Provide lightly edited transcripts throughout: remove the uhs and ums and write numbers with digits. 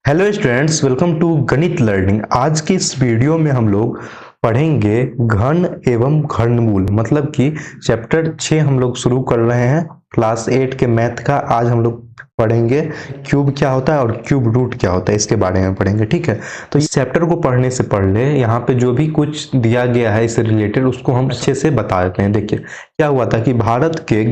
Hello students, welcome to गणित learning. आज की इस वीडियो में हम लोग पढ़ेंगे घन एवं घनमूल, मतलब कि चैप्टर 6 हम लोग शुरू कर रहे हैं क्लास 8 के मैथ का। आज हम लोग पढ़ेंगे क्यूब क्या होता है और क्यूब रूट क्या होता है, इसके बारे में पढ़ेंगे। ठीक है, तो इस चैप्टर को पढ़ने से पहले यहाँ पे जो भी कुछ दिया गया है इससे रिलेटेड उसको हम अच्छे से बता देते हैं। देखिए क्या हुआ था कि भारत के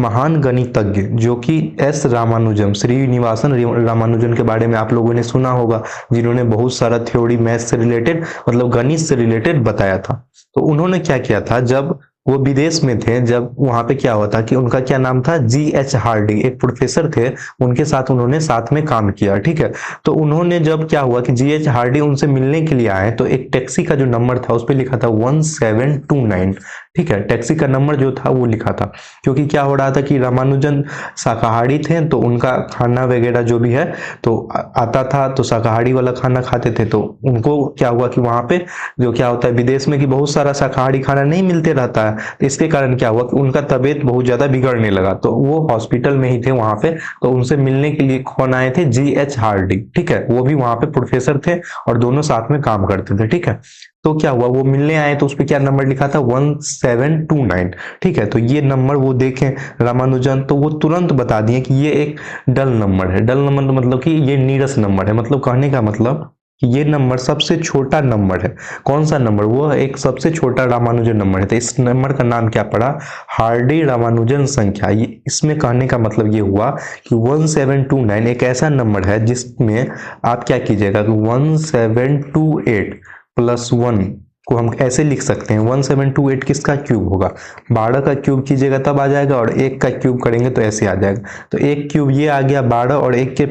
महान गणितज्ञ जो कि एस रामानुजन, श्रीनिवासन रामानुजन के बारे में आप लोगों ने सुना होगा, जिन्होंने बहुत सारा थ्योरी मैथ से रिलेटेड मतलब गणित से रिलेटेड बताया था। तो उन्होंने क्या किया था, जब वो विदेश में थे, जब वहां पे क्या हुआ था कि उनका क्या नाम था, G.H. हार्डी, एक प्रोफेसर थे, उनके साथ उन्होंने साथ में काम किया। ठीक है, तो उन्होंने जब क्या हुआ कि G.H. हार्डी उनसे मिलने के लिए आए तो एक टैक्सी का जो नंबर था उस पर लिखा था 1729। ठीक है, टैक्सी का नंबर जो था वो लिखा था, क्योंकि क्या हो रहा था कि रामानुजन शाकाहारी थे, तो उनका खाना वगैरह जो भी है तो आता था, तो शाकाहारी वाला खाना खाते थे। तो उनको क्या हुआ कि वहां पे जो क्या होता है विदेश में कि बहुत सारा शाकाहारी खाना नहीं मिलते रहता है, तो इसके कारण क्या हुआ कि उनका तबीयत बहुत ज्यादा बिगड़ने लगा। तो वो हॉस्पिटल में ही थे वहां पे, तो उनसे मिलने के लिए कौन आए थे, G.H. हार्डी। ठीक है, वो भी वहां पे प्रोफेसर थे और दोनों साथ में काम करते थे। ठीक है, तो क्या हुआ, वो मिलने आए तो उस पर क्या नंबर लिखा था, 1729। ठीक है, तो ये नंबर वो देखें रामानुजन, तो वो तुरंत बता दिए कि ये एक डल नंबर है। डल नंबर मतलब कि ये नीरस नंबर है, मतलब कहने का मतलब कि ये नंबर सबसे छोटा नंबर है। कौन सा नंबर, वो एक सबसे छोटा रामानुजन नंबर है। तो इस नंबर का नाम क्या पड़ा, हार्डी रामानुजन संख्या। ये इसमें कहने का मतलब ये हुआ कि 1729 एक ऐसा नंबर है जिसमें आप क्या कीजिएगा कि 1728 प्लस 1 को हम ऐसे लिख सकते हैं, 1728 किसका क्यूब होगा, 12 का क्यूब कीजिएगा तब आ जाएगा, और एक का क्यूब करेंगे तो ऐसे आ जाएगा। तो एक क्यूब ये आ गया 12 और एक के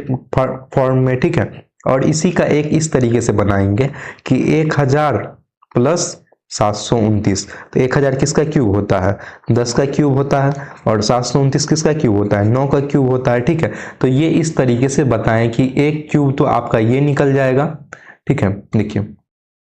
फॉर्म में। ठीक है, और इसी का एक इस तरीके से बनाएंगे कि 1000 प्लस 729। तो 1000 किसका क्यूब होता है, 10 का क्यूब होता है, और 729 किसका क्यूब होता है, 9 का क्यूब होता है। ठीक है, तो ये इस तरीके से बताएं कि एक क्यूब तो आपका ये निकल जाएगा। ठीक है, देखिए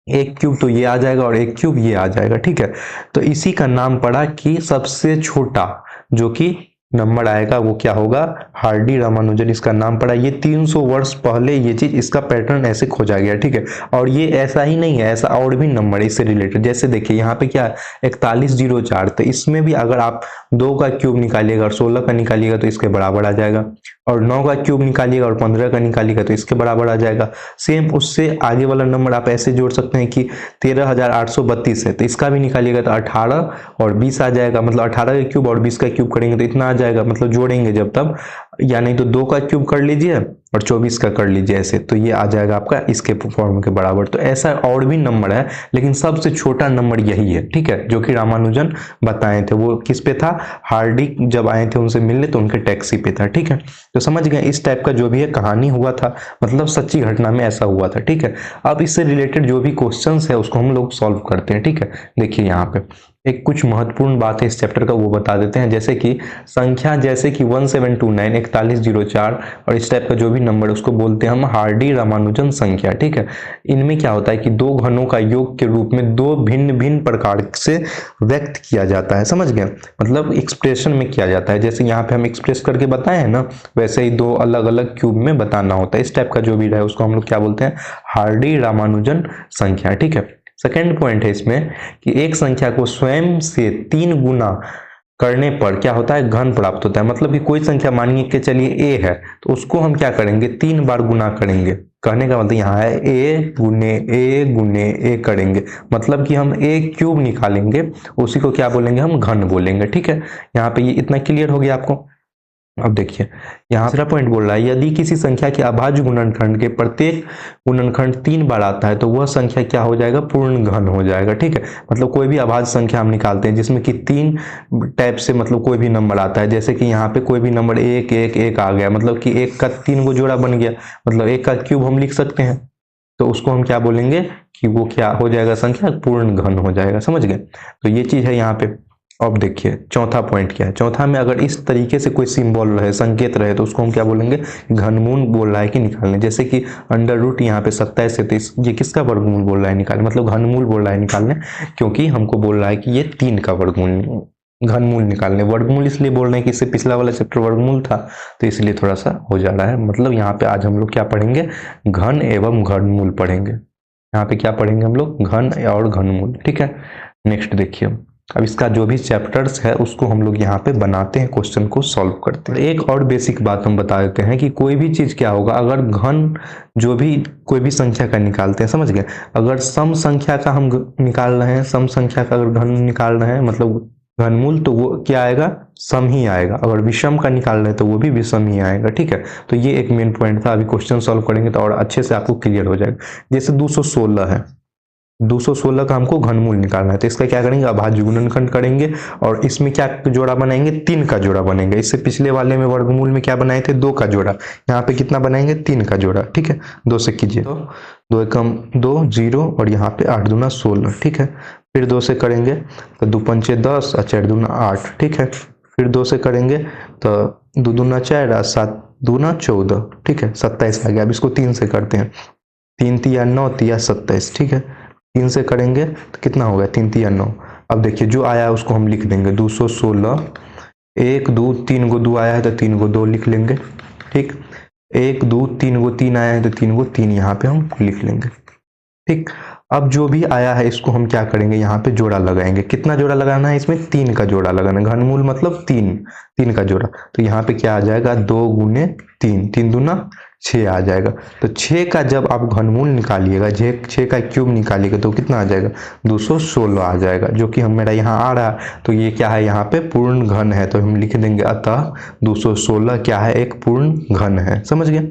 एक क्यूब तो ये आ जाएगा और एक क्यूब ये आ जाएगा। ठीक है, तो इसी का नाम पड़ा कि सबसे छोटा जो कि नंबर आएगा वो क्या होगा, हार्डी रामानुजन इसका नाम पड़ा। ये 300 वर्ष पहले ये चीज, इसका पैटर्न ऐसे खोजा गया। ठीक है, और ये ऐसा ही नहीं है, ऐसा और भी नंबर है इससे रिलेटेड। जैसे देखिए यहाँ पे क्या है 4104, तो इसमें भी अगर आप 2 का क्यूब निकालिएगा और 16 का निकालिएगा तो इसके बराबर आ जाएगा, और 9 का क्यूब निकालिएगा और 15 का निकालिएगा तो इसके बराबर आ जाएगा। सेम उससे आगे वाला नंबर आप ऐसे जोड़ सकते हैं कि 13832 है, तो इसका भी निकालिएगा तो 18 और 20 आ जाएगा, मतलब 18 का क्यूब और 20 का क्यूब करेंगे तो इतना आ जाएगा, मतलब जोड़ेंगे जब तब, या नहीं तो 2 का क्यूब कर लीजिए और 24 का कर लीजिए ऐसे, तो ये आ जाएगा आपका इसके फॉर्म के बराबर। तो ऐसा और भी नंबर है, लेकिन सबसे छोटा नंबर यही है। ठीक है, जो कि रामानुजन बताए थे। वो किस पे था, हार्डी जब आए थे उनसे मिलने तो उनके टैक्सी पे था। ठीक है, तो समझ गए, इस टाइप का जो भी है कहानी हुआ था, मतलब सच्ची घटना में ऐसा हुआ था। ठीक है, अब इससे रिलेटेड जो भी क्वेश्चंस है उसको हम लोग सॉल्व करते हैं। ठीक है, देखिए यहाँ पे एक कुछ महत्वपूर्ण बात है इस चैप्टर का, वो बता देते हैं। जैसे कि संख्या, जैसे कि 1729 4104 और इस टाइप का जो भी नंबर उसको बोलते हैं हम हार्डी रामानुजन संख्या। ठीक है, इनमें क्या होता है कि दो घनों का योग के रूप में दो भिन्न भिन्न प्रकार से व्यक्त किया जाता है। समझ गए, मतलब एक्सप्रेशन में किया जाता है। जैसे यहाँ पे हम एक्सप्रेस करके बताए हैं ना, वैसे ही दो अलग अलग क्यूब में बताना होता है। इस टाइप का जो भी रहे उसको हम लोग क्या बोलते हैं, हार्डी रामानुजन संख्या। ठीक है, सेकेंड पॉइंट है इसमें कि एक संख्या को स्वयं से 3 गुना करने पर क्या होता है, घन प्राप्त होता है। मतलब कि कोई संख्या मानिए कि चलिए a है, तो उसको हम क्या करेंगे, 3 बार गुना करेंगे। कहने का मतलब यहाँ है a गुने a करेंगे, मतलब कि हम a क्यूब निकालेंगे, उसी को क्या बोलेंगे, हम घन बोलेंगे। ठीक है, यहाँ पे ये इतना क्लियर हो गया आपको। अब देखिए यहाँ दूसरा पॉइंट बोल रहा है, यदि किसी संख्या के अभाज्य गुणनखंड के प्रत्येक गुणनखंड 3 बार आता है तो वह संख्या क्या हो जाएगा, पूर्ण घन हो जाएगा। ठीक है, मतलब कोई भी अभाज्य संख्या हम निकालते हैं जिसमें कि 3 टाइप से मतलब कोई भी नंबर आता है, जैसे कि यहाँ पे कोई भी नंबर 1 1 1 आ गया, मतलब कि 1 का 3 गो जोड़ा बन गया, मतलब 1 का क्यूब हम लिख सकते हैं, तो उसको हम क्या बोलेंगे कि वो क्या हो जाएगा, संख्या पूर्ण घन हो जाएगा। समझ गए, तो ये चीज है यहाँ पे। अब देखिए चौथा पॉइंट क्या है, चौथा में अगर इस तरीके से कोई सिंबल रहे, संकेत रहे, तो उसको हम क्या बोलेंगे, घनमूल बोल रहा है कि निकालने। जैसे कि अंडर रूट यहाँ पे 27 है, तो ये किसका वर्गमूल बोल रहा है निकालने, मतलब घनमूल बोल रहा है निकालने, क्योंकि हमको बोल रहा है कि ये 3 का वर्गमूल घनमूल निकालने। वर्गमूल इसलिए बोल रहे हैं कि इससे पिछला वाला चैप्टर वर्गमूल था, तो इसलिए थोड़ा सा हो जा रहा है। मतलब यहाँ पे आज हम लोग क्या पढ़ेंगे, घन एवं घनमूल पढ़ेंगे। यहाँ पे क्या पढ़ेंगे हम लोग, घन और घनमूल। ठीक है, नेक्स्ट देखिए। अब इसका जो भी चैप्टर्स है उसको हम लोग यहाँ पे बनाते हैं, क्वेश्चन को सॉल्व करते हैं। एक और बेसिक बात हम बता देते हैं कि कोई भी चीज क्या होगा, अगर घन जो भी कोई भी संख्या का निकालते हैं, समझ गए, अगर सम संख्या का हम निकाल रहे हैं, सम संख्या का अगर घन निकाल रहे हैं मतलब घनमूल, तो वो क्या आएगा, सम ही आएगा। अगर विषम का निकाल रहे हैं तो वो भी विषम ही आएगा। ठीक है, तो ये एक मेन पॉइंट था। अभी क्वेश्चन सॉल्व करेंगे तो और अच्छे से आपको क्लियर हो जाएगा। जैसे 216 है, 216 का हमको घनमूल निकालना है, तो इसका क्या करेंगे, अभाज्य गुणनखंड करेंगे और इसमें क्या जोड़ा बनाएंगे, 3 का जोड़ा बनेंगे। इससे पिछले वाले में वर्गमूल में क्या बनाए थे, 2 का जोड़ा, यहाँ पे कितना बनाएंगे, 3 का जोड़ा। ठीक है, 2 से कीजिए तो 2 एकम 2 0 और यहाँ पे 8 दूना 16। ठीक है, फिर 2 से करेंगे तो 2 पंचे 10 और 4 दूना 8। ठीक है, फिर 2 से करेंगे तो 2 दूना 4 और 7 दूना 14। ठीक है, 27 आ गया। अब इसको 3 से करते हैं, 3 तिया 9 तिया 27। ठीक है, 3 से करेंगे तो कितना होगा, 3 तिया 9। अब देखिए जो आया है उसको हम लिख देंगे 216। 1 2 3 गो 2 आया है तो 3 गो 2 लिख लेंगे। ठीक, 1 2 3 गो 3 आया है तो 3 गो 3 यहाँ पे हम लिख लेंगे। ठीक, अब जो भी आया है इसको हम क्या करेंगे, यहाँ पे जोड़ा लगाएंगे। कितना जोड़ा लगाना है इसमें, 3 का जोड़ा लगाना है। घनमूल मतलब 3 का जोड़ा, तो यहाँ पे क्या आ जाएगा, 2 गुने 3, 3 दूना 6 आ जाएगा। तो 6 का जब आप घनमूल निकालिएगा, 6 का क्यूब निकालिएगा तो कितना आ जाएगा, 216 आ जाएगा, जो कि हम मेरा यहाँ आ रहा है। तो ये क्या है, यहाँ पे पूर्ण घन है, तो हम लिख देंगे अतः 216 क्या है, एक पूर्ण घन है। समझ गए।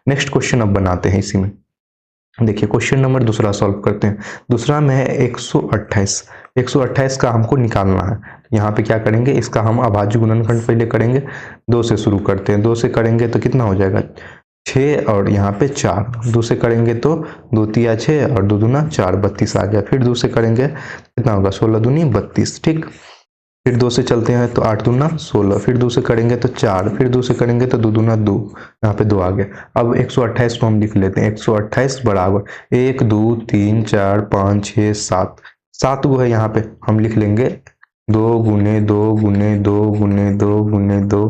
नेक्स्ट क्वेश्चन अब बनाते हैं इसी में। देखिए क्वेश्चन नंबर दूसरा सॉल्व करते हैं। दूसरा में है 128। 128 का हमको निकालना है। यहाँ पे क्या करेंगे, इसका हम अभाज्य गुणनखंड पहले करेंगे। 2 से शुरू करते हैं, 2 से करेंगे तो कितना हो जाएगा, 6 और यहाँ पे 4। 2 से करेंगे तो 2 तिया 6 और 2 दूना 4, 32 आ गया। फिर 2 से करेंगे कितना होगा, 16 दूनी 32। ठीक, फिर 2 से चलते हैं तो 8 दूना 16। फिर 2 से करेंगे तो 4। फिर 2 से करेंगे तो 2 दूना 2, यहाँ पे 2 आ गया। अब 128 को हम लिख लेते हैं। 128 बराबर 1 2 3 4 5 6 7, 7 गो है यहाँ पे, हम लिख लेंगे 2 गुने 2 गुने 2 गुने 2 गुने 2,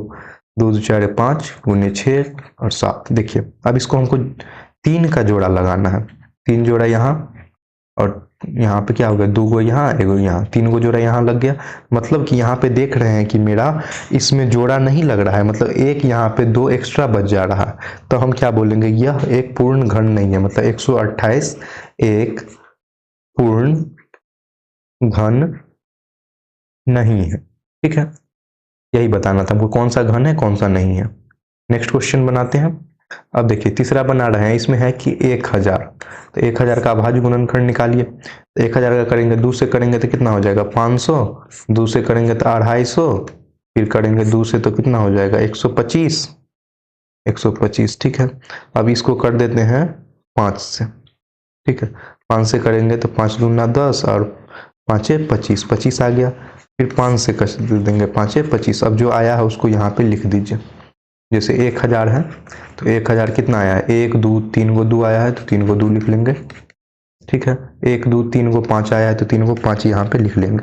2 2 4 5 गुने 6 और 7। देखिए अब इसको हमको 3 का जोड़ा लगाना है। 3 जोड़ा यहाँ और यहाँ पे क्या हो गया, 2 गो यहाँ 1 गो यहाँ, 3 गो जोड़ा यहाँ लग गया। मतलब कि यहाँ पे देख रहे हैं कि मेरा इसमें जोड़ा नहीं लग रहा है, मतलब एक यहाँ पे 2 एक्स्ट्रा बच जा रहा है। तो हम क्या बोलेंगे, यह एक पूर्ण घन नहीं है। मतलब 128 एक पूर्ण घन नहीं है। ठीक है, यही बताना था हमको, कौन सा घन है कौन सा नहीं है। नेक्स्ट क्वेश्चन बनाते हैं। अब देखिए तीसरा बना रहे हैं, इसमें है कि 1000। तो 1000 का अभाज्य गुणनखंड निकालिए। तो 1000 का करेंगे, 2 से करेंगे तो कितना हो जाएगा, 500। 2 से करेंगे तो 250। फिर करेंगे 2 से तो कितना हो जाएगा, 125। 125। ठीक है, अब इसको कर देते हैं 5 से। ठीक है, 5 से करेंगे तो 5 दूना 10 और 5 25, 25 आ गया। फिर 5 से कर देंगे, 5 25। अब जो आया है उसको यहाँ पे लिख दीजिए। जैसे 1000 है तो 1000 कितना आया है, 1 2 3 गो 2 आया है तो 3 गो 2 लिख लेंगे। ठीक है, 1 2 3 गो 5 आया है तो 3 गो 5 यहाँ पे लिख लेंगे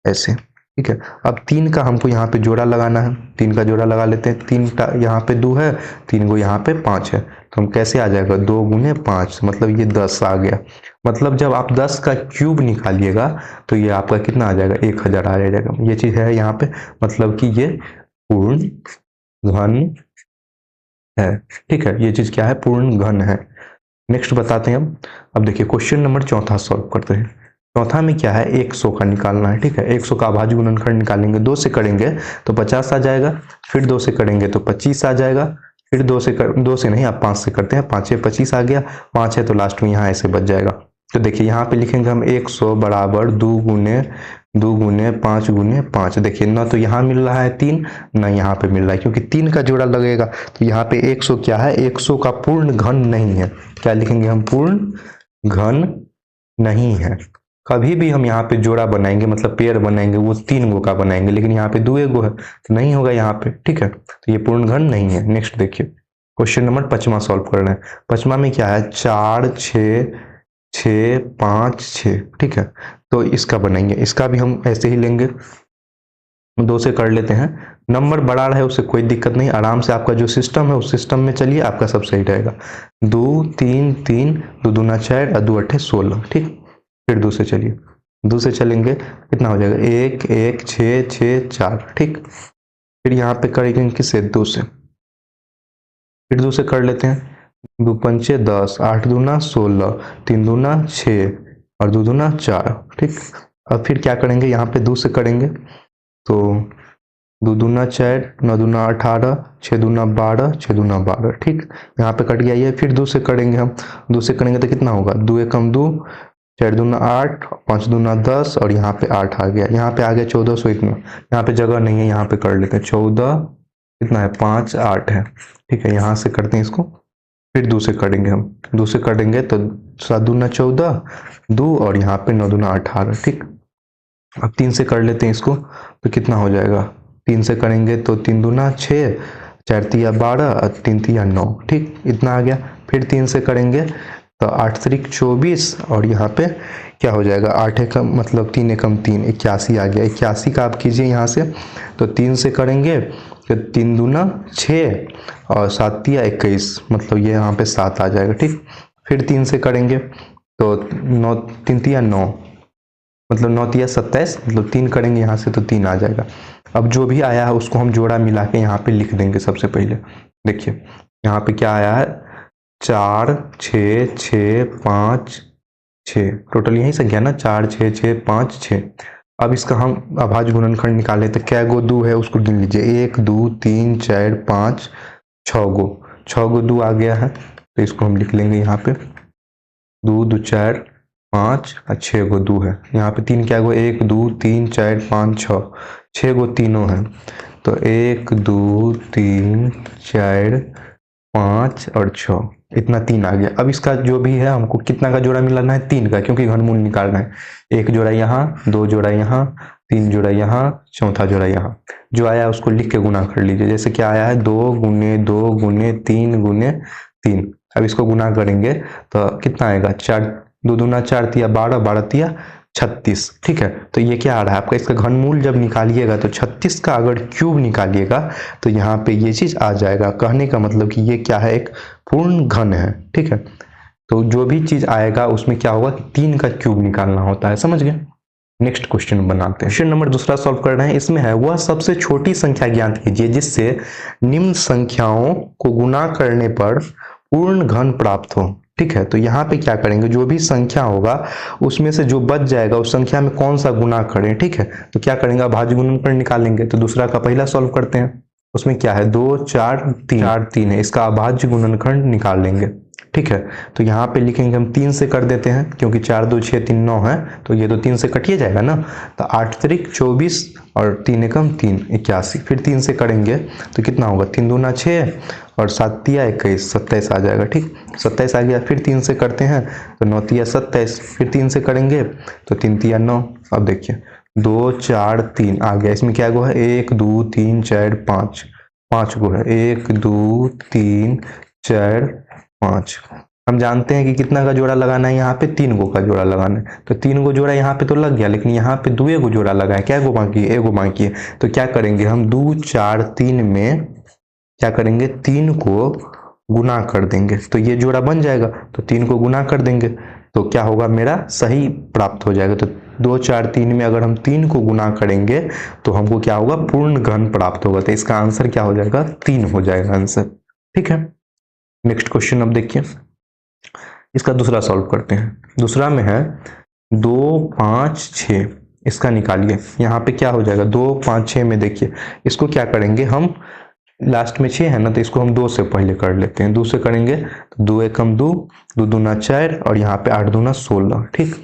ऐसे। ठीक है, अब 3 का हमको यहाँ पे जोड़ा लगाना है। 3 का जोड़ा लगा लेते हैं। 3 का यहाँ पे 2 है, 3 गो यहाँ पे 5 है, तो हम कैसे आ जाएगा, 2 गुने 5, मतलब ये 10 आ गया। मतलब जब आप 10 का क्यूब निकालिएगा तो ये आपका कितना आ जाएगा, 1000 आ जाएगा। ये चीज है यहाँ पे, मतलब कि ये पूर्ण घन है। ठीक है, ये चीज क्या है, पूर्ण घन है। नेक्स्ट बताते हैं अब देखिए क्वेश्चन नंबर चौथा सॉल्व करते हैं। चौथा में क्या है, 100 का निकालना है। ठीक है, 100 का अभाज्य गुणनखंड निकालेंगे। 2 से करेंगे तो 50 आ जाएगा। फिर 2 से करेंगे तो 25 आ जाएगा। फिर 2 से नहीं, आप 5 से करते हैं, 5 25 आ गया। 5 है तो लास्ट में यहाँ ऐसे बच जाएगा। तो देखिए यहाँ पे लिखेंगे हम 100 बराबर 2 गुने 5 गुने 5। देखिए ना तो यहाँ मिल रहा है 3, ना यहाँ पे मिल रहा है, क्योंकि 3 का जोड़ा लगेगा। तो यहाँ पे 100 क्या है, 100 का पूर्ण घन नहीं है। क्या लिखेंगे हम, पूर्ण घन नहीं है। कभी भी हम यहाँ पे जोड़ा बनाएंगे, मतलब पेयर बनाएंगे, वो 3 गो का बनाएंगे, लेकिन यहाँ पे 2 गो है तो नहीं होगा यहाँ पे। ठीक है, तो ये पूर्ण घन नहीं है। नेक्स्ट देखिए क्वेश्चन नंबर 5वां सॉल्व कर रहे हैं। 5वां में क्या है, 4 6 6 5 6। ठीक है, तो इसका बनाएंगे। इसका भी हम ऐसे ही लेंगे, 2 से कर लेते हैं। नंबर बड़ा रहे उससे कोई दिक्कत नहीं, आराम से आपका जो सिस्टम है उस सिस्टम में चलिए, आपका सब सही रहेगा। 2 3 3, 2 दूना 4 और 2 अट्ठे 16। ठीक, फिर 2 से चलिए, 2 से चलेंगे कितना हो जाएगा 1 1 6 6 4। ठीक, फिर यहाँ पे करेंगे किससे 2 से, फिर 2 से कर लेते हैं। 2 पंचे 10, 8 दूना 16, 3 दूना 6 और 2 दूना 4। ठीक, अब फिर क्या करेंगे यहाँ पे 2 से करेंगे तो 2 दूना 4, 9 दूना 18, 6 दूना 12, 6 दूना 12। ठीक, यहाँ पे कट गया ये। फिर 2 से करेंगे हम, 2 से करेंगे तो कितना होगा 2 एकम 2, 4 दूना 8, 5 दूना 10 और यहाँ पे 8 आ गया। यहाँ पे आ गया 1400 इतना, यहाँ पे जगह नहीं है, यहाँ पे कर लेते हैं 14 कितना है 5 8 है। ठीक है, यहाँ से करते हैं इसको, फिर 2 से करेंगे हम, 2 से करेंगे तो 7 दूना 14, 2 और यहाँ पे 9 दूना 18। ठीक, अब 3 से कर लेते हैं इसको तो कितना हो जाएगा, 3 से करेंगे तो 3 दूना 6, 4 तिया 12 और 3 तिया 9। ठीक, इतना आ गया। फिर 3 से करेंगे तो 8 त्रिक 24 और यहाँ पे क्या हो जाएगा 8 एकम मतलब 3 एकम 3 81 आ गया। 81 का आप कीजिए यहाँ से, तो 3 से करेंगे तो 3 दूना 6 और 7 तिया 21 मतलब ये यहाँ पे 7 आ जाएगा। ठीक, फिर 3 से करेंगे तो 9 3 तिया 9 मतलब 9 तिया 27 मतलब 3 करेंगे यहाँ से तो 3 आ जाएगा। अब जो भी आया है उसको हम जोड़ा मिला के यहाँ पे लिख देंगे। सबसे पहले देखिए यहाँ पे क्या आया है 4 6 6 5 6, टोटल यही संख्या ना 4 6 6 5 6। अब इसका हम अभाज्य गुणनखंड निकाले तो क्या गो 2 है उसको गिन लीजिए 1 2 3 4 5 6 गो 2 आ गया है तो इसको हम लिख लेंगे यहाँ पे 2 2 4 5 और 6 गो 2 है। यहाँ पे 3 क्या गो 1 2 3 4 5 6, 6 गो तीनों है तो 1 2 3 4 5 और 6 इतना 3 आ गया। अब इसका जो भी है हमको कितना का जोड़ा मिलाना है 3 का, क्योंकि घनमूल निकालना है। 1 जोड़ा यहाँ, 2 जोड़ा यहाँ, 3 जोड़ा यहाँ, चौथा जोड़ा यहाँ। जो आया उसको लिख के गुना कर लीजिए। जैसे क्या आया है 2 गुने 2 गुने 3 गुने 3। अब इसको गुना करेंगे तो कितना आएगा 4 2 दूना 4 तिया 12, 12 तिया 36। ठीक है, तो ये क्या आ रहा है आपका, इसका घनमूल जब निकालिएगा तो 36 का अगर क्यूब निकालिएगा तो यहाँ पे ये चीज आ जाएगा। कहने का मतलब कि ये क्या है एक पूर्ण घन है। ठीक है, तो जो भी चीज आएगा उसमें क्या होगा 3 का क्यूब निकालना होता है। समझ गए। नेक्स्ट क्वेश्चन बनाते हैं। क्वेश्चन नंबर दूसरा सॉल्व कर रहे हैं। इसमें है वह सबसे छोटी संख्या ज्ञात कीजिए जिससे निम्न संख्याओं को गुना करने पर पूर्ण घन प्राप्त हो। ठीक है, तो यहाँ पे क्या करेंगे जो भी संख्या होगा उसमें से जो बच जाएगा उस संख्या में कौन सा गुना करें। ठीक है, तो क्या करेंगे अभाज्य गुणनखंड निकालेंगे। तो दूसरा का पहला सॉल्व करते हैं। उसमें क्या है 2 4 3 4 3 है, इसका अभाज्य गुणनखंड निकाल लेंगे। ठीक है, तो यहाँ पे लिखेंगे हम 3 से कर देते हैं क्योंकि 4 2 6 3 9 है तो ये तो 3 से कटिए जाएगा ना। तो 8 त्रिक 24 और 3 एकम 3 81। फिर 3 से करेंगे तो कितना होगा 3 दूना 6 और 7 तिया 21 27 आ जाएगा। ठीक, 27 आ गया। फिर 3 से करते हैं तो 9 तिया 27। फिर 3 से करेंगे तो 3 तिया 9। अब देखिए 2 4 3 आ गया। इसमें क्या गो है 1 2 3 4 5, 5 गो है 1 2 3 4 5। हम जानते हैं कि कितना का जोड़ा लगाना है, यहाँ पे 3 गो का जोड़ा लगाना है। तो 3 गो जोड़ा यहाँ पे तो लग गया, लेकिन यहाँ पे 2 गो जोड़ा लगा है। क्या गो बाकी है 1 गो बाकी है। तो क्या करेंगे हम 2 4 3 में क्या करेंगे 3 को गुना कर देंगे तो ये जोड़ा बन जाएगा। तो 3 को गुना कर देंगे तो क्या होगा मेरा सही प्राप्त हो जाएगा। तो 2 4 3 में अगर हम 3 को गुना करेंगे तो हमको क्या होगा पूर्ण घन प्राप्त होगा। तो इसका आंसर क्या हो जाएगा 3 हो जाएगा आंसर। ठीक है, नेक्स्ट क्वेश्चन अब देखिए, इसका दूसरा सॉल्व करते हैं। दूसरा में है 2 5 6, इसका निकालिए। यहाँ पे क्या हो जाएगा 2 5 6 में देखिए इसको क्या करेंगे हम लास्ट में 6 है ना तो इसको हम 2 से पहले कर लेते हैं। 2 से करेंगे तो 2 एकम 2, 2 दूना 4 और यहाँ पे 8 दूना 16। ठीक,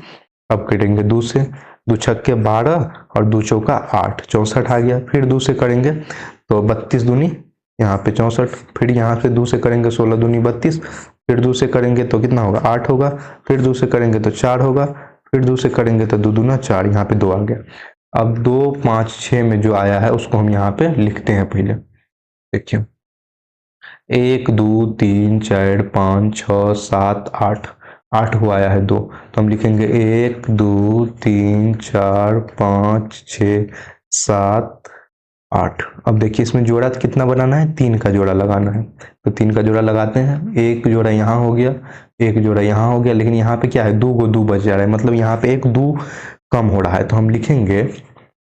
अब करेंगे 2 से, 2 छक्के 12 और 2 चौका 8 64 आ गया। फिर 2 से करेंगे तो 32 दूनी यहाँ पे 64। फिर यहाँ से 2 से करेंगे 16 दूनी 32। फिर 2 से करेंगे तो कितना होगा 8 होगा। फिर 2 से करेंगे तो 4 होगा। फिर 2 से करेंगे तो 2 दूना 4, यहाँ पे 2 आ गया। अब 2 5 6 में जो आया है उसको हम यहाँ पे लिखते हैं पहले। देखिए 1 2 3 4 5 6 7 8, 8 हुआ आया है 2। तो हम लिखेंगे 1 2 3 4 5 6 7 8। अब देखिए इसमें जोड़ा कितना बनाना है, 3 का जोड़ा लगाना है। तो 3 का जोड़ा लगाते हैं, एक जोड़ा यहाँ हो गया, एक जोड़ा यहाँ हो गया, लेकिन यहाँ पे क्या है, दो बच जा रहा है, मतलब यहाँ पे एक दो कम हो रहा है। तो हम लिखेंगे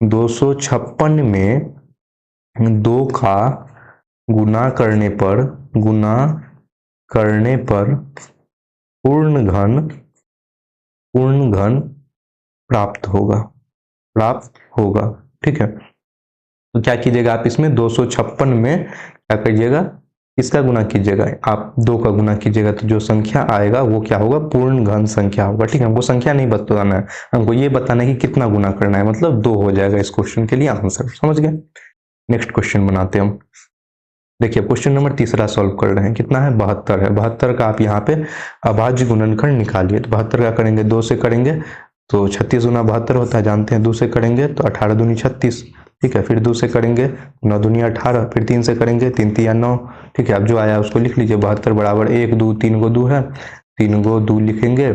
256 में 2 का गुना करने पर पूर्ण घन प्राप्त होगा। ठीक है, तो क्या कीजिएगा आप इसमें 256 में क्या करिएगा, इसका गुना कीजिएगा, आप 2 का गुना कीजिएगा, तो जो संख्या आएगा वो क्या होगा, पूर्ण घन संख्या होगा। ठीक है, हमको संख्या नहीं बताना है, हमको ये बताना है कि कितना गुना करना है, मतलब 2 हो जाएगा इस क्वेश्चन के लिए आंसर। समझ गए। नेक्स्ट क्वेश्चन बनाते हैं हम। देखिए क्वेश्चन नंबर 3 सॉल्व कर रहे हैं, कितना है, 72 है। 72 का आप यहाँ पे अभाज्य गुणनखंड निकालिए। तो 72 का करेंगे, 2 से करेंगे तो 36 गुना 72 होता है, जानते हैं। 2 से करेंगे तो 18 दूनी 36। ठीक है, फिर 2 से करेंगे 9 दूनी 18, फिर 3 से करेंगे 3 तिया 9। ठीक है, अब जो आया उसको लिख लीजिए, 72 बराबर 1 2 3 गो 2 है, 3 गो 2 लिखेंगे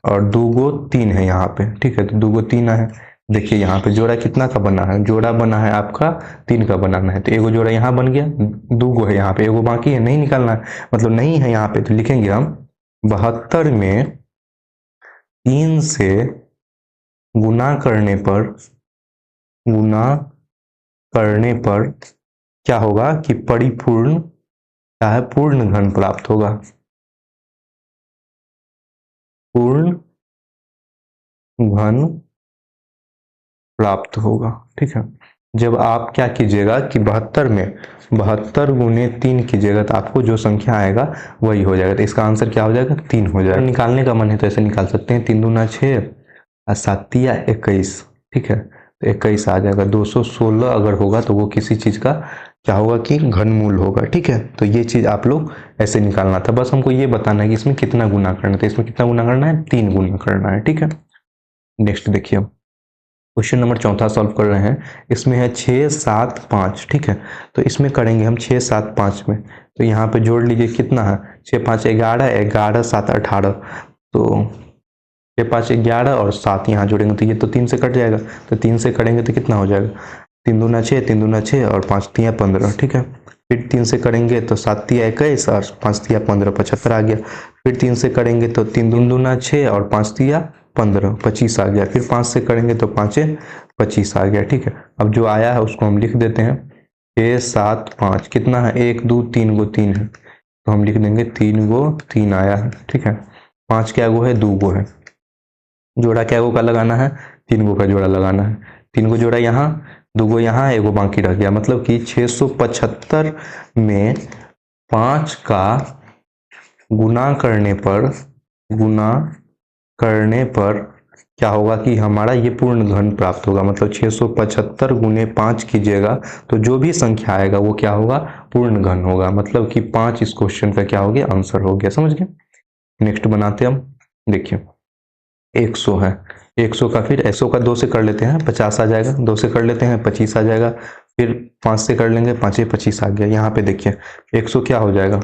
और 2 गो 3 है यहाँ पे। ठीक है, तो 2 गो 3 है। देखिए यहाँ पे जोड़ा कितना का बना है, जोड़ा बना है आपका 3 का बनाना है। तो एगो जोड़ा यहाँ बन गया, 2 गो है यहाँ पे, एगो बाकी है, नहीं निकालना है, मतलब नहीं है यहाँ पे। तो लिखेंगे हम 72 में 3 से गुना करने पर क्या होगा कि परिपूर्ण क्या है, पूर्ण घन प्राप्त होगा। पूर्ण घन प्राप्त होगा। ठीक है, जब आप क्या कीजिएगा कि 72 में 72 गुने 3 कीजिएगा तो आपको जो संख्या आएगा वही हो जाएगा। तो इसका आंसर क्या हो जाएगा, 3 हो जाएगा। निकालने का मन है तो ऐसे निकाल सकते हैं, 3 दूना 6 और 7 तिया 21। ठीक है, तो 21 आ जाएगा। 216 अगर होगा तो वो किसी चीज का क्या होगा कि घनमूल होगा। ठीक है, तो ये चीज आप लोग ऐसे निकालना था, बस हमको ये बताना है कि इसमें कितना गुना करना है। तो इसमें कितना गुना करना है, 3 गुना करना है। ठीक है, नेक्स्ट देखिए क्वेश्चन नंबर 4 सॉल्व कर रहे हैं। इसमें है 6 7 5। ठीक है, तो इसमें करेंगे हम 6 7 5 में, तो यहाँ पे जोड़ लीजिए कितना है, 6 5 11, 11 7 18। तो 6 5 11 और 7 यहाँ जोड़ेंगे तो ये तो 3 से कट जाएगा, तो 3 से करेंगे तो कितना हो जाएगा, 3 दूना 6, 3 दूना 6 और 5 तिया 15। ठीक है, फिर 3 से करेंगे तो 7 तिया 21 और 5 तिया 15, 75 आ गया। फिर 3 से करेंगे तो 3 दूना 6 और 5 तिया 15, 25 आ गया। फिर 5 से करेंगे तो 5 25 आ गया। ठीक है, अब जो आया है उसको हम लिख देते हैं, 6 7 5 कितना है, 1 2 3 गो 3 है, तो हम लिख देंगे 3 गो 3 आया है। ठीक है, 5 क्या गो है, 2 गो है। जोड़ा क्या गो का लगाना है, 3 गो का जोड़ा लगाना है। 3 गो जोड़ा यहाँ, 2 गो यहाँ, एगो बाकी रह गया, मतलब कि 675 में 5 का गुना करने पर क्या होगा कि हमारा ये पूर्ण घन प्राप्त होगा। मतलब 675 गुने 5 कीजिएगा तो जो भी संख्या आएगा वो क्या होगा, पूर्ण घन होगा। मतलब कि 5 इस क्वेश्चन का क्या हो गया, आंसर हो गया। समझ गए। नेक्स्ट बनाते हैं हम। देखिए 100 है, 100 का फिर 100 का 2 से कर लेते हैं 50 आ जाएगा, 2 से कर लेते हैं 25 आ जाएगा, फिर 5 से कर लेंगे 5 25 आ गया। यहाँ पे देखिए 100 क्या हो जाएगा,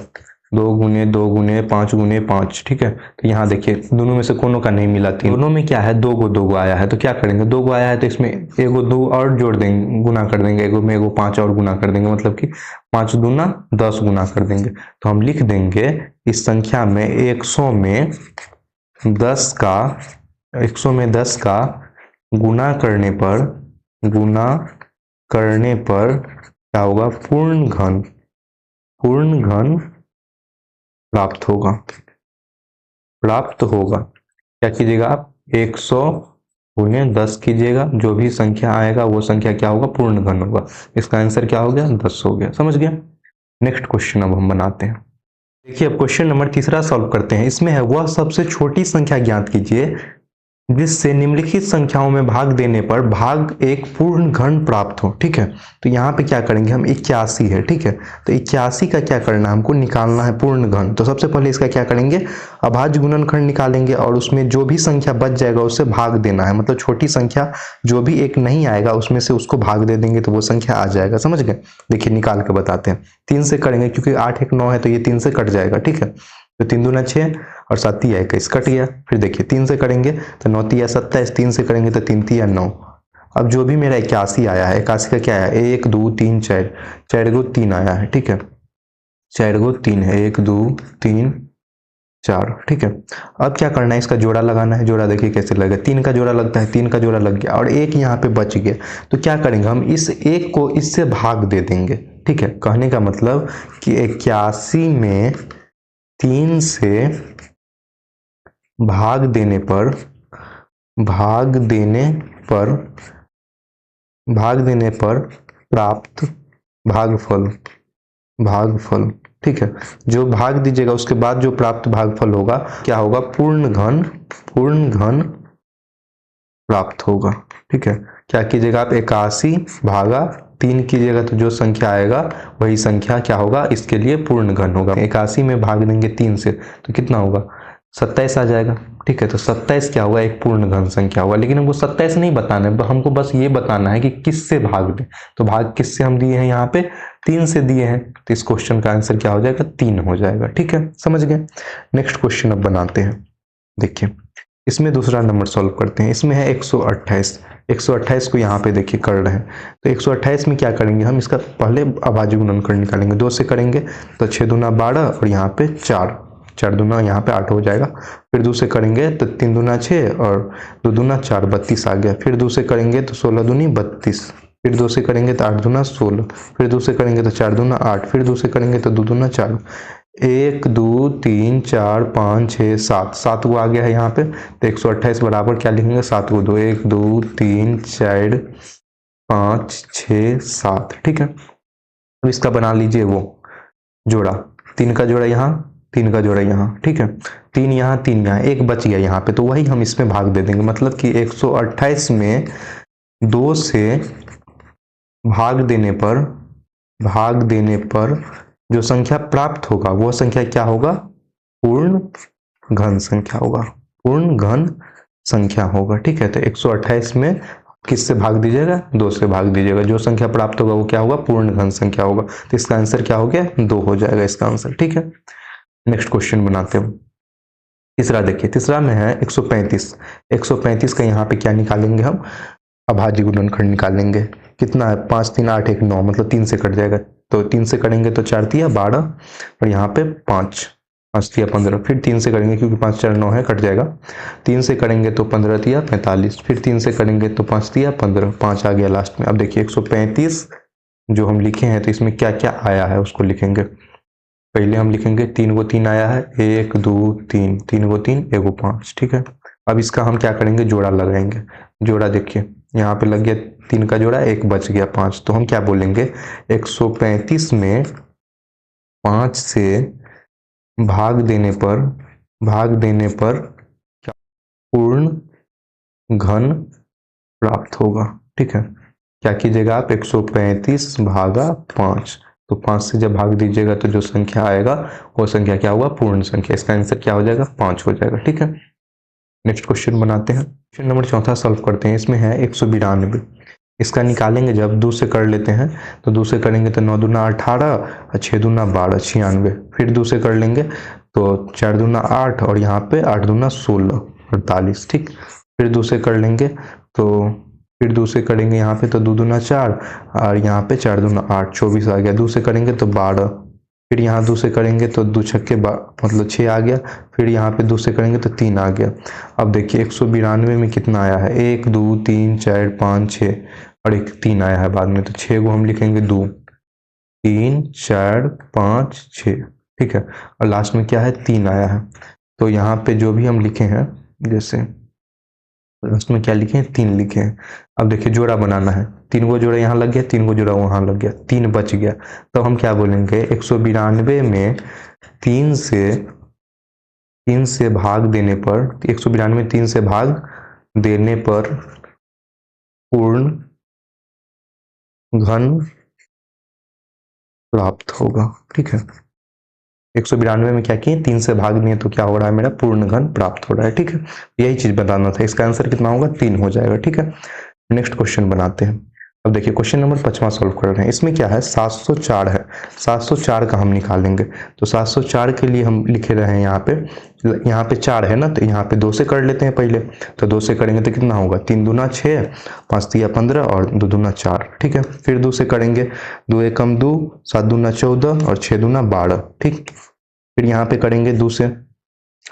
2 गुने 2 गुने 5 गुने 5। ठीक है, तो यहाँ देखिए दोनों में से कोनो का नहीं मिला, दोनों में क्या है, 2 गो आया है। तो क्या करेंगे, 2 गो आया है तो इसमें एगो 2 और जोड़ देंगे, गुना कर देंगे, एगो में एगो 5 और गुना कर देंगे, मतलब कि 5 दूना 10 गुना कर देंगे। तो हम लिख देंगे इस संख्या में 100 में 10 का गुना करने पर क्या होगा, पूर्ण घन प्राप्त होगा। क्या कीजिएगा आप, 100 गुने 10 कीजिएगा, जो भी संख्या आएगा वो संख्या क्या होगा, पूर्ण घन होगा। इसका आंसर क्या हो गया, 10 हो गया। समझ गया। नेक्स्ट क्वेश्चन अब हम बनाते हैं। देखिए अब क्वेश्चन नंबर 3 सॉल्व करते हैं। इसमें है वह सबसे छोटी संख्या ज्ञात कीजिए जिससे निम्नलिखित संख्याओं में भाग देने पर भाग एक पूर्ण घन प्राप्त हो। ठीक है, तो यहाँ पे क्या करेंगे हम, 81 है। ठीक है, तो 81 का क्या करना है, हमको निकालना है पूर्ण घन। तो सबसे पहले इसका क्या करेंगे, अभाज्य गुणनखंड निकालेंगे और उसमें जो भी संख्या बच जाएगा उससे भाग देना है। मतलब छोटी संख्या जो भी एक नहीं आएगा उसमें से उसको भाग दे देंगे तो वो संख्या आ जाएगा। समझ गए। देखिए निकाल के बताते हैं। 3 से करेंगे क्योंकि 8 1 9 है तो ये 3 से कट जाएगा। ठीक है, तो 3 दूना 6 और 7 तिया 21 कट गया। फिर देखिए 3 से करेंगे तो 9 तिया 27, 3 से करेंगे तो 3 तिया 9 अब जो भी मेरा 81 आया है, 81 का क्या है, 1 2 3 4, 4 गो 3 आया है, ठीक है, 4 गो 3 है, 1 2 3 4, ठीक है। अब क्या करना है, इसका जोड़ा लगाना है। जोड़ा देखिए कैसे लगेगा, 3 का जोड़ा लगता है, 3 का जोड़ा लग गया और एक यहाँ पे बच गया, तो क्या करेंगे हम, इस एक को इससे भाग दे देंगे, ठीक है। कहने का मतलब कि 81 में 3 से भाग देने पर प्राप्त भागफल, ठीक है। जो भाग दीजिएगा उसके बाद जो प्राप्त भागफल होगा क्या होगा, पूर्ण घन प्राप्त होगा, ठीक है। क्या कीजिएगा आप, 81 भागा 3 कीजिएगा तो जो संख्या आएगा वही संख्या क्या होगा, इसके लिए पूर्ण घन होगा। 81 में भाग देंगे 3 से तो कितना होगा, 27 आ जाएगा, ठीक है। तो 27 क्या होगा, एक पूर्ण घन संख्या होगा। लेकिन हमको 27 नहीं बताना है, हमको बस ये बताना है कि किससे भाग दें। तो भाग किससे हम दिए हैं, यहाँ पे 3 से दिए हैं, तो इस क्वेश्चन का आंसर क्या हो जाएगा, 3 हो जाएगा, ठीक है, समझ गए। नेक्स्ट क्वेश्चन अब बनाते हैं। देखिए इसमें दूसरा नंबर सॉल्व करते हैं। इसमें है 128 को यहाँ पे देखिए कर रहे हैं। तो 128 में क्या करेंगे हम, इसका पहले अभाज्य गुणनखंड निकालेंगे, 2 से करेंगे तो 6 दूना 12 और यहाँ पे 4 दूना यहाँ पे 8 हो जाएगा। फिर 2 से करेंगे तो 3 दूना 6 और 2 दूना 4, 32 आ गया। फिर 2 से करेंगे तो 16 दूनी 32, फिर 2 से करेंगे तो 8 दूना 16, फिर 2 से करेंगे तो 4 दूना 8, फिर 2 से करेंगे तो 2 दूना 4, 1 2 3 4 5 6 7 गो आ गया है यहाँ पे। तो 128 बराबर क्या लिखेंगे, 7 को 2, 1 2 3 4 5 6 7, ठीक है। अब इसका बना लीजिए वो जोड़ा, 3 का जोड़ा यहाँ, 3 का जोड़ा यहाँ, ठीक है। 3 यहाँ 3 यहाँ, एक बच गया यहाँ पे, तो वही हम इसमें भाग दे देंगे। मतलब कि 128 में 2 से भाग देने पर जो संख्या प्राप्त होगा वो संख्या क्या होगा, पूर्ण घन संख्या होगा, ठीक है। तो 128 में किससे भाग दीजिएगा, 2 से भाग दीजिएगा, जो संख्या प्राप्त होगा वो क्या होगा, पूर्ण घन संख्या होगा। तो इसका आंसर क्या हो गया, 2 हो जाएगा इसका आंसर, ठीक है। नेक्स्ट क्वेश्चन बनाते हैं। तीसरा देखिए, तीसरा में है 135 का यहाँ पे क्या निकालेंगे हम, अभाज्य गुणनखंड निकालेंगे। कितना है, 5 3 8 1 9, मतलब 3 से कट जाएगा। तो 3 से करेंगे तो 4 तिया 12 और यहाँ पे 5 तिया 15, फिर 3 से करेंगे क्योंकि 5 4 9 है, कट जाएगा। 3 से करेंगे तो 15 तिया 45, फिर 3 से करेंगे तो 5 तिया 15, 5 आ गया लास्ट में। अब देखिए 135 जो हम लिखे हैं तो इसमें क्या क्या आया है उसको लिखेंगे। पहले हम लिखेंगे 3 को 3 आया है, 1 2 3, 3 को 3 1 को 5, ठीक है। अब इसका हम क्या करेंगे, जोड़ा लगाएंगे। जोड़ा देखिए यहाँ पे लग गया 3 का जोड़ा, 1 बच गया 5, तो हम क्या बोलेंगे, 135 में 5 से भाग देने पर क्या पूर्ण घन प्राप्त होगा, ठीक है। क्या कीजिएगा आप, 135 भागा 5, तो 5 से जब भाग दीजिएगा तो जो संख्या आएगा वो संख्या क्या होगा, पूर्ण संख्या। इसका आंसर क्या हो जाएगा, 5 हो जाएगा, ठीक है। नेक्स्ट क्वेश्चन बनाते हैं। क्वेश्चन नंबर 4 सॉल्व करते हैं। इसमें है 192, इसका निकालेंगे जब 2 से कर लेते हैं तो 2 से करेंगे तो 9 दूना 18 और 6 दूना 12 96, फिर 2 से कर लेंगे तो 4 दूना 8 और यहाँ पे 8 दूना 16 48, ठीक। फिर 2 से कर लेंगे तो फिर 2 से करेंगे यहाँ पे तो 2 दूना 4 और यहाँ पे 4 दूना 8 24 आ गया। 2 से करेंगे तो 12, फिर यहाँ 2 से करेंगे तो 2 छक्के मतलब 6 आ गया, फिर यहाँ पे 2 से करेंगे तो 3 आ गया। अब देखिए 192 में कितना आया है, 1 2 3 4 5 6 और एक 3 आया है बाद में, तो 6 को हम लिखेंगे 2 3 4 5 6, ठीक है। और लास्ट में क्या है, 3 आया है। तो यहाँ पे जो भी हम लिखे हैं, जैसे लास्ट में क्या लिखे हैं, 3 लिखे हैं। अब देखिए जोड़ा बनाना है, 3 को जोड़ा यहाँ लग गया, 3 को जोड़ा वहां लग गया, 3 बच गया। तो हम क्या बोलेंगे, 192 में 3 से भाग देने पर, 192 में 3 से भाग देने पर पूर्ण घन प्राप्त होगा, ठीक है। 192 में क्या किए, 3 से भाग दिए तो क्या हो रहा है, मेरा पूर्ण घन प्राप्त हो रहा है, ठीक है। यही चीज बताना था। इसका आंसर कितना होगा, 3 हो जाएगा, ठीक है। नेक्स्ट क्वेश्चन बनाते हैं। अब देखिए क्वेश्चन नंबर 5वां सॉल्व कर रहे हैं। इसमें क्या है, 704 है, 704 का हम निकालेंगे। तो 704 के लिए हम लिखे रहे हैं यहाँ पे 4 है ना, तो यहाँ पे 2 से कर लेते हैं पहले। तो 2 से करेंगे तो कितना होगा, 3 दूना 6, 5 तिया 15 और 2 दूना 4, ठीक है। फिर 2 से करेंगे, 2 एकम 2, 7 दूना 14 और 6 दूना 12, ठीक। फिर यहाँ पे करेंगे 2 से,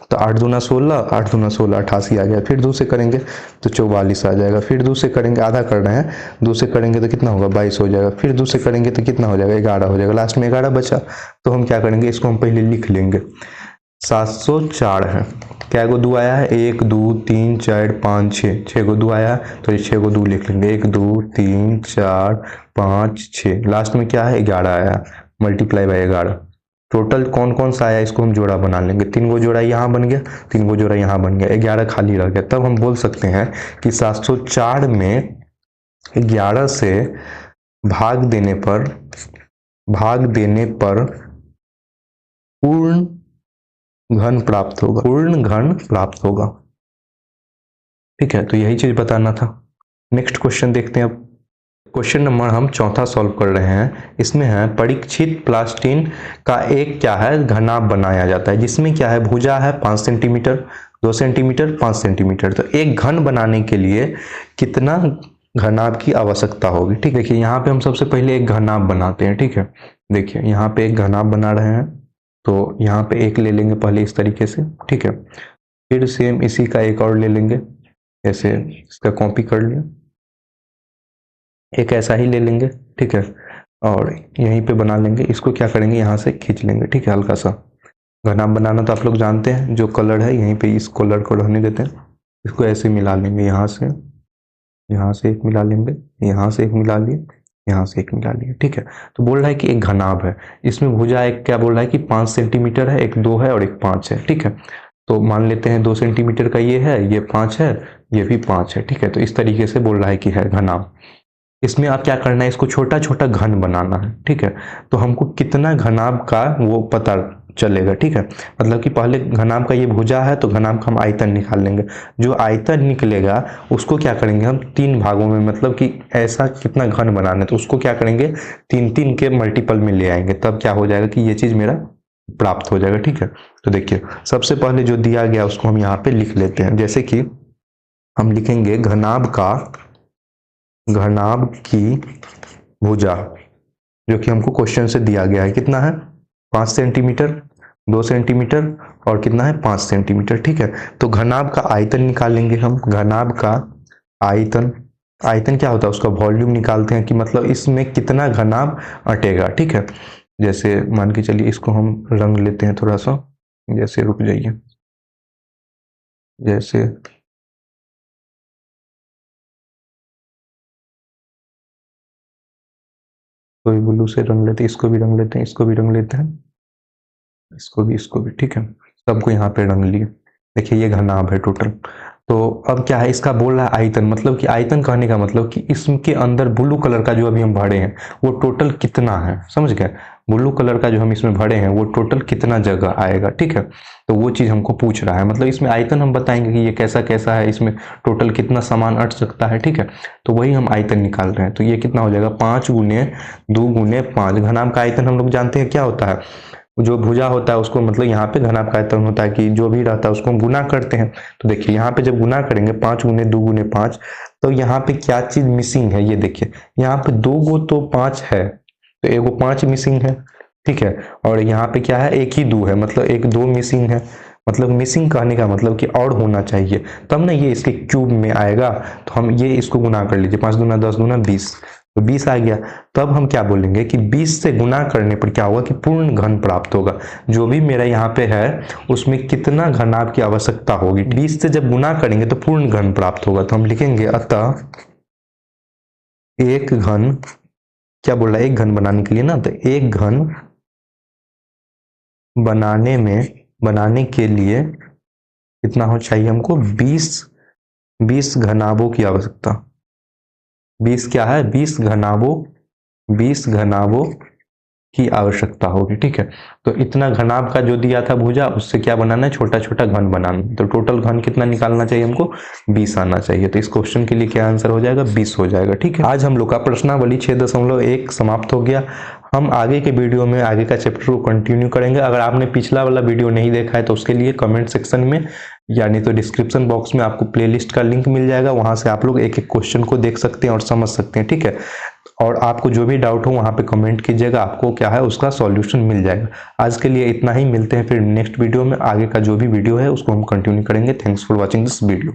तो 8 दूना 16, 8 दूना 16 88 आ गया। फिर 2 से करेंगे तो 44 आ जाएगा। फिर 2 से करेंगे, आधा कर रहे हैं, 2 से करेंगे तो कितना होगा, 22 हो जाएगा। फिर 2 से करेंगे तो कितना हो जाएगा, 11 हो जाएगा। लास्ट में 11 बचा, तो हम क्या करेंगे, इसको हम पहले लिख लेंगे। 704 है, क्या गो 2 आया है, 1 2 3 4 5 6, 6 गो 2 आया है, तो ये 6 गो 2 लिख लेंगे। 1 2 3 4 5 6, लास्ट में क्या है, 11 आया, मल्टीप्लाई बाय 11। टोटल कौन कौन सा आया, इसको हम जोड़ा बना लेंगे। 3 गो जोड़ा यहाँ बन गया, 3 गो जोड़ा यहाँ बन गया, 11 खाली रह गया। तब हम बोल सकते हैं कि 704 में 11 से भाग देने पर पूर्ण घन प्राप्त होगा, पूर्ण घन प्राप्त होगा, ठीक है। तो यही चीज बताना था। नेक्स्ट क्वेश्चन देखते हैं अब। क्वेश्चन नंबर हम चौथा सॉल्व कर रहे हैं। इसमें है परीक्षित प्लास्टिन का एक क्या है, घनाभ बनाया जाता है, जिसमें क्या है, भुजा है 5 सेंटीमीटर, 2 सेंटीमीटर, 5 सेंटीमीटर। तो एक घन बनाने के लिए कितना घनाभ की आवश्यकता होगी, ठीक है। देखिए यहाँ पे हम सबसे पहले एक घनाभ बनाते हैं, ठीक है। देखिए यहाँ पे एक घनाभ बना रहे हैं, तो यहाँ पे एक ले लेंगे पहले इस तरीके से, ठीक है। फिर सेम इसी का एक और ले लेंगे, ऐसे इसका कॉपी कर लिया, एक ऐसा ही ले लेंगे, ठीक है। और यहीं पे बना लेंगे, इसको क्या करेंगे, यहाँ से खींच लेंगे, ठीक है। हल्का सा घनाभ बनाना तो आप लोग जानते हैं, जो कलर है यहीं पे इस कलर को रहने देते हैं। इसको ऐसे मिला लेंगे, यहाँ से एक मिला लेंगे, यहाँ से एक मिला लिए, यहाँ से एक मिला लिए, ठीक है। तो बोल रहा है कि एक घनाभ है, इसमें भुजा एक क्या बोल रहा है कि 5 सेंटीमीटर है, एक 2 है और एक 5 है, ठीक है। तो मान लेते हैं 2 सेंटीमीटर का ये है, ये 5 है, ये भी 5 है, ठीक है। तो इस तरीके से बोल रहा है कि है घनाभ। इसमें आप क्या करना है, इसको छोटा छोटा घन बनाना है, ठीक है। तो हमको कितना घनाभ का वो पता चलेगा, ठीक है। मतलब कि पहले घनाभ का ये भुजा है, तो घनाभ का हम आयतन निकाल लेंगे। जो आयतन निकलेगा उसको क्या करेंगे हम 3 भागों में, मतलब कि ऐसा कितना घन बनाना है, तो उसको क्या करेंगे 3 के मल्टीपल में ले आएंगे, तब क्या हो जाएगा कि ये चीज मेरा प्राप्त हो जाएगा, ठीक है। तो देखिए सबसे पहले जो दिया गया उसको हम यहाँ पे लिख लेते हैं। जैसे कि हम लिखेंगे घनाभ की भुजा, जो कि हमको क्वेश्चन से दिया गया है, कितना है 5 सेंटीमीटर, 2 सेंटीमीटर और कितना है 5 सेंटीमीटर, ठीक है। तो घनाभ का आयतन निकालेंगे हम। घनाभ का आयतन, आयतन क्या होता है, उसका वॉल्यूम निकालते हैं कि मतलब इसमें कितना घनाभ अटेगा, ठीक है। जैसे मान के चलिए इसको हम रंग लेते हैं थोड़ा सा, जैसे रुक जाइए, जैसे कोई ब्लू से रंग लेते हैं, इसको भी रंग लेते हैं, इसको भी रंग लेते हैं, इसको भी, ठीक है। सबको यहाँ पे रंग लिए। देखिए ये घनाभ है टोटल। तो अब क्या है, इसका बोल रहा है आयतन, मतलब कि आयतन कहने का मतलब कि इसके अंदर ब्लू कलर का जो अभी हम भरे हैं वो टोटल कितना है, समझ गए। ब्लू कलर का जो हम इसमें भरे हैं वो टोटल कितना जगह आएगा, ठीक है। तो वो चीज हमको पूछ रहा है, मतलब इसमें आयतन हम बताएंगे कि ये कैसा कैसा है, इसमें टोटल कितना सामान अट सकता है, ठीक है। तो वही हम आयतन निकाल रहे हैं। तो ये कितना हो जाएगा, 5 गुने 2 गुने 5। घनाभ का आयतन हम लोग जानते हैं क्या होता है, जो भुजा होता है उसको, मतलब यहाँ पे घनाभ का आयतन होता है कि जो भी रहता है उसको हम गुना करते हैं। तो देखिए यहाँ पे जब गुना करेंगे 5 गुने 2 गुने 5, तो यहाँ पे क्या चीज मिसिंग है, ये देखिए यहाँ पे 2 गो तो 5 है, तो एगो 5 मिसिंग है, ठीक है। और यहाँ पे क्या है, एक ही 2 है, मतलब एक 2 मिसिंग है। मतलब मिसिंग कहने का मतलब कि और होना चाहिए, तब ना ये इसके क्यूब में आएगा। तो हम ये इसको गुना कर लीजिए, 5 दूना 10 दूना 20, तो 20 आ गया। तब हम क्या बोलेंगे कि 20 से गुना करने पर क्या होगा कि पूर्ण घन प्राप्त होगा। जो भी मेरा यहाँ पे है उसमें कितना घनाभ की आवश्यकता होगी, 20 से जब गुना करेंगे तो पूर्ण घन प्राप्त होगा। तो हम लिखेंगे अतः एक घन, क्या बोल रहा है, एक घन बनाने के लिए ना, तो एक घन बनाने के लिए कितना हो चाहिए हमको, 20 घनाभों की आवश्यकता। 20 क्या है, 20 घनाभों की आवश्यकता होगी। ठीक है, तो इतना घनाभ का जो दिया था भुजा, उससे क्या बनाना है, छोटा छोटा घन बनाना। तो टोटल घन कितना निकालना चाहिए हमको, 20 आना चाहिए। तो इस क्वेश्चन के लिए क्या आंसर हो जाएगा, 20 हो जाएगा। ठीक है, आज हम लोग का प्रश्नावली 6.1 समाप्त हो गया। हम आगे के वीडियो में आगे का चैप्टर को कंटिन्यू करेंगे। अगर आपने पिछला वाला वीडियो नहीं देखा है तो उसके लिए कमेंट सेक्शन में यानी तो डिस्क्रिप्शन बॉक्स में आपको प्लेलिस्ट का लिंक मिल जाएगा, वहां से आप लोग एक एक क्वेश्चन को देख सकते हैं और समझ सकते हैं। ठीक है, और आपको जो भी डाउट हो वहां पे कमेंट कीजिएगा, आपको क्या है उसका सॉल्यूशन मिल जाएगा। आज के लिए इतना ही, मिलते हैं फिर नेक्स्ट वीडियो में। आगे का जो भी वीडियो है उसको हम कंटिन्यू करेंगे। Thanks for watching this video.